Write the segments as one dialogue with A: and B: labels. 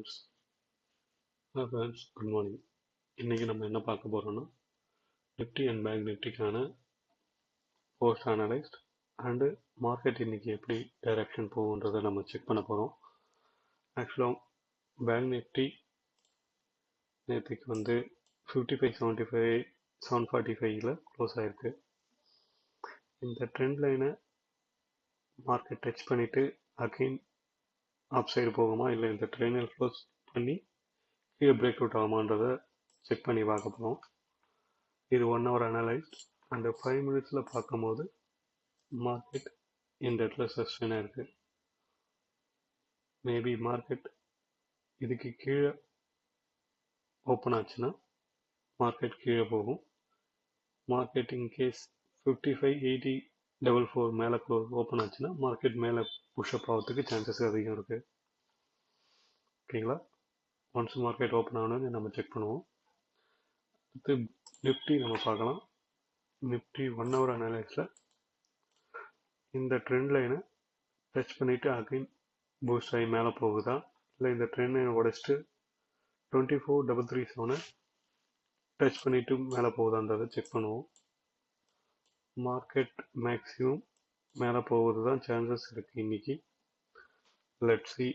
A: channels. Hi friends, good morning. இன்னைக்கு நம்ம என்ன பார்க்க போறோம்னா நிஃப்டி அண்ட் பேங்க் நிஃப்டிக்கான போஸ்ட் அனலைஸ்ட் அண்டு மார்க்கெட் இன்னைக்கு எப்படி டைரக்ஷன் போகுன்றதை நம்ம செக் பண்ண போகிறோம். ஆக்சுவலாக பேங்க் நிஃப்டி நேற்றுக்கு 5575 745 க்ளோஸ் ஆயிருக்கு. இந்த ட்ரெண்ட் லைனை மார்க்கெட் டச் பண்ணிட்டு அகைன் அப் சைடு போகுமா இல்லை இந்த ட்ரெயினில் க்ளோஸ் பண்ணி கீழே பிரேக் அவுட் ஆகுமான்றதை செக் பண்ணி பார்க்க போகிறோம். இது 1 hour அனலைஸ் அந்த 5 minutes பார்க்கும்போது மார்க்கெட் இந்த இடத்துல சஸ்டெயினாக இருக்குது. மேபி மார்க்கெட் இதுக்கு கீழே ஓப்பன் ஆச்சுன்னா மார்க்கெட் கீழே போகும். மார்க்கெட் இன்கேஸ் 558044 மேலே ஓப்பன் ஆச்சுன்னா மார்க்கெட் மேலே புஷ்அப் ஆகிறதுக்கு சான்சஸ் அதிகம் இருக்குது. ஓகேங்களா? ஒன்ஸ் மார்க்கெட் ஓப்பன் ஆகணும்னு நம்ம செக் பண்ணுவோம். அடுத்து நிஃப்டி நம்ம பார்க்கலாம். நிஃப்டி 1 hour அனலைஸில் இந்த ட்ரெண்ட் லைனை டச் பண்ணிவிட்டு அகைன் பூஸ்ட் ஆகி மேலே போகுதா இல்லை இந்த ட்ரெண்ட் லைனை உடைச்சிட்டு 24337 டச் பண்ணிவிட்டு மேலே போகுதான்றதை செக் பண்ணுவோம். மார்க்கெட் மேக்ஸிமம் மேலே போகுது தான் சான்சஸ் இருக்குது இன்னைக்கு. Let's see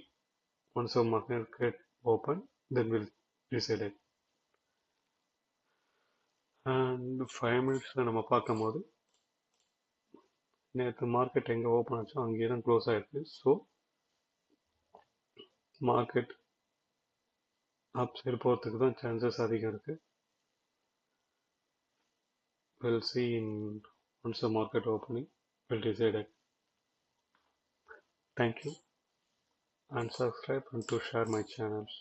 A: once the market get open then we'll decide it. And 5 minutes நம்ம பார்க்கும்போது நேற்று மார்க்கெட் எங்கே ஓப்பன் ஆச்சோ அங்கேயே தான் க்ளோஸ் ஆகிருக்கு. ஸோ மார்க்கெட் அப் சைடு போகிறதுக்கு தான் சான்சஸ் அதிகம் இருக்குது. we'll see in once the market opening we'll decide it. Thank you and subscribe and to share my channels.